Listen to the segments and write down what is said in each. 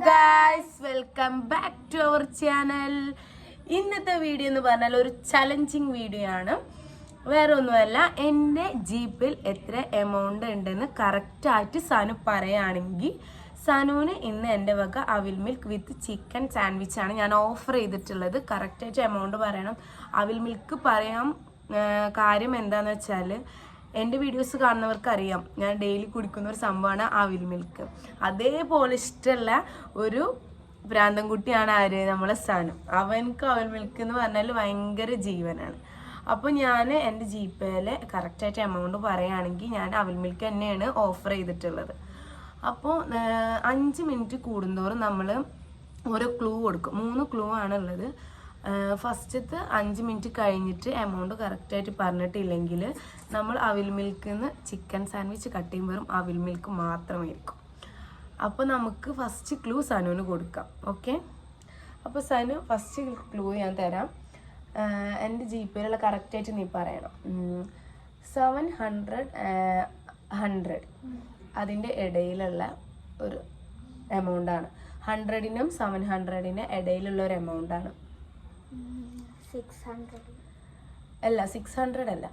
guys, welcome back to our channel. ഇന്നത്തെ video എന്ന് പറഞ്ഞാൽ ഒരു ചലഞ്ചിങ് വീഡിയോ ആണ്. വേറെ ഒന്നുമല്ല, എൻ്റെ ജീപ്പിൽ എത്ര എമൗണ്ട് ഉണ്ടെന്ന് കറക്റ്റ് ആയിട്ട് സനു പറയുകയാണെങ്കിൽ സനുവിന് ഇന്ന് എൻ്റെ വക അവിൽ മിൽക്ക് വിത്ത് ചിക്കൻ സാൻഡ്വിച്ച് ആണ് ഞാൻ ഓഫർ ചെയ്തിട്ടുള്ളത്. കറക്റ്റായിട്ട് എമൗണ്ട് പറയണം. അവിൽ മിൽക്ക് പറയാം. കാര്യം എന്താണെന്ന് വെച്ചാൽ എൻ്റെ വീഡിയോസ് കാണുന്നവർക്ക് അറിയാം, ഞാൻ ഡെയിലി കുടിക്കുന്ന ഒരു സംഭവമാണ് അവിൽ മിൽക്ക്. അതേപോലെ ഇഷ്ടമുള്ള ഒരു ഭ്രാന്തൻകുട്ടിയാണ് ആര്, നമ്മളെ സനു. അവനക്ക് അവിൽ മിൽക്ക് എന്ന് പറഞ്ഞാൽ ഭയങ്കര ജീവനാണ്. അപ്പോൾ ഞാൻ എൻ്റെ ജിപേയിൽ കറക്റ്റായിട്ട് എമൗണ്ട് പറയുകയാണെങ്കിൽ ഞാൻ അവിൽ മിൽക്ക് തന്നെയാണ് ഓഫർ ചെയ്തിട്ടുള്ളത്. അപ്പോൾ 5 മിനിറ്റ് കൂടുന്തോറും നമ്മൾ ഓരോ ക്ലൂ കൊടുക്കും. 3 ക്ലൂ ആണുള്ളത്. ഫസ്റ്റത്തെ 5 മിനിറ്റ് കഴിഞ്ഞിട്ട് എമൗണ്ട് കറക്റ്റായിട്ട് പറഞ്ഞിട്ടില്ലെങ്കിൽ നമ്മൾ അവിൽ മിൽക്കിൽ നിന്ന് ചിക്കൻ സാൻഡ്വിച്ച് കട്ട് ചെയ്യുമ്പോഴും അവിൽ മിൽക്ക് മാത്രമായിരിക്കും. അപ്പോൾ നമുക്ക് ഫസ്റ്റ് ക്ലൂ സനുവിന് കൊടുക്കാം. ഓക്കെ, അപ്പോൾ സനു ഫസ്റ്റ് ക്ലൂ ഞാൻ തരാം. എൻ്റെ ജിപേയിലുള്ള കറക്റ്റായിട്ട് നീ പറയണം. 700 100 അതിൻ്റെ ഇടയിലുള്ള ഒരു എമൗണ്ടാണ്. 100നും 700നും ഇടയിലുള്ള ഒരു എമൗണ്ടാണ്. 600 അല്ല, 600 അല്ല.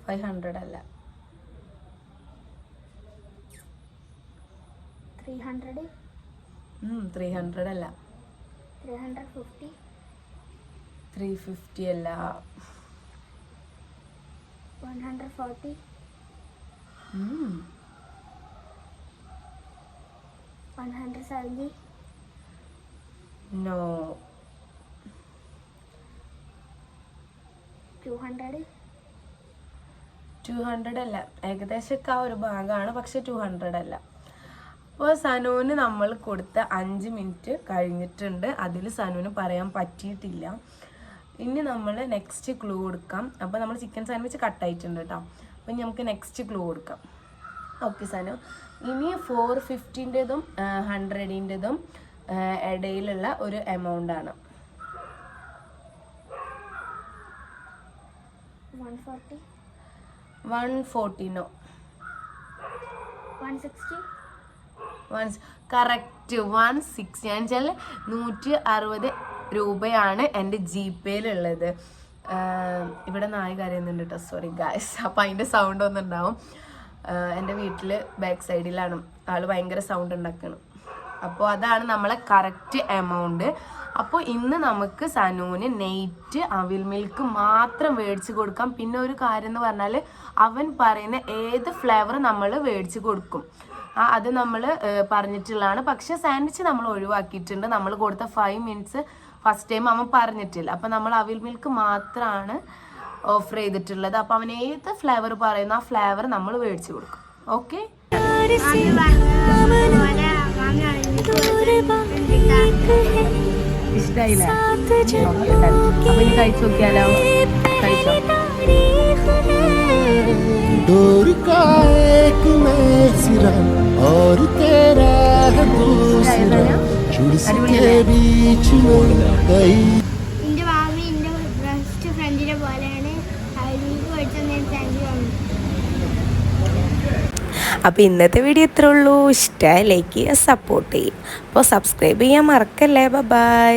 500 അല്ല. 300 300 അല്ല. 350 350 അല്ല. 140 170 നോ. 200 അല്ല. ഏകദേശമൊക്കെ ആ ഒരു ഭാഗമാണ്, പക്ഷെ 200 അല്ല. അപ്പോൾ സനുവിന് നമ്മൾ കൊടുത്ത 5 മിനിറ്റ് കഴിഞ്ഞിട്ടുണ്ട്. അതിൽ സനുവിന് പറയാൻ പറ്റിയിട്ടില്ല. ഇനി നമ്മൾ നെക്സ്റ്റ് ക്ലൂ കൊടുക്കാം. അപ്പോൾ നമ്മൾ ചിക്കൻ സാൻഡ്വിച്ച് കട്ടായിട്ടുണ്ട് കേട്ടോ. അപ്പം നമുക്ക് നെക്സ്റ്റ് ക്ലൂ കൊടുക്കാം. ഓക്കെ സനു, ഇനി 450ൻ്റെതും 100ൻ്റെതും ഇടയിലുള്ള ഒരു എമൗണ്ടാണ്. 140 നോ. 160 കറക്റ്റ് 160. ഞാൻ വെച്ചാൽ 160 രൂപയാണ് എൻ്റെ ജിപേയിലുള്ളത്. ഇവിടെ നായ കരയുന്നുണ്ട് കേട്ടോ, സോറി ഗായ്സ്. അപ്പം അതിൻ്റെ സൗണ്ട് ഒന്നുണ്ടാവും. എൻ്റെ വീട്ടിൽ ബാക്ക് സൈഡിലാണ് ആൾ ഭയങ്കര സൗണ്ട് ഉണ്ടാക്കണം. അപ്പോൾ അതാണ് നമ്മളെ കറക്റ്റ് എമൗണ്ട്. അപ്പോൾ ഇന്ന് നമുക്ക് സനുവിന് നെയ്റ്റ് അവിൽ മിൽക്ക് മാത്രം മേടിച്ച് കൊടുക്കാം. പിന്നെ ഒരു കാര്യം എന്ന് പറഞ്ഞാൽ അവൻ പറയുന്ന ഏത് ഫ്ലേവർ നമ്മൾ മേടിച്ച് കൊടുക്കും. അത് നമ്മൾ പറഞ്ഞിട്ടുള്ളതാണ്. പക്ഷെ സാൻഡ്വിച്ച് നമ്മൾ ഒഴിവാക്കിയിട്ടുണ്ട്. നമ്മൾ കൊടുത്ത 5 മിനിറ്റ്സ് ഫസ്റ്റ് ടൈം അവൻ പറഞ്ഞിട്ടില്ല. അപ്പം നമ്മൾ അവിൽ മിൽക്ക് മാത്രമാണ് ഓഫർ ചെയ്തിട്ടുള്ളത്. അപ്പം അവൻ ഏത് ഫ്ലേവർ പറയുന്നു ആ ഫ്ലേവർ നമ്മൾ മേടിച്ച് കൊടുക്കും. ഓക്കെ, ഇഷ്ടായില്ല? അപ്പൊ ഇനി കഴിച്ചു നോക്കിയാലോ? കഴിച്ചോ? അപ്പോൾ ഇന്നത്തെ വീഡിയോ ഇത്രേ ഉള്ളൂ. ഇഷ്ടമായി ലൈക്ക് ചെയ്യുക, സപ്പോർട്ട് ചെയ്യുക. അപ്പോൾ സബ്സ്ക്രൈബ് ചെയ്യാൻ മറക്കല്ലേ. ബൈ.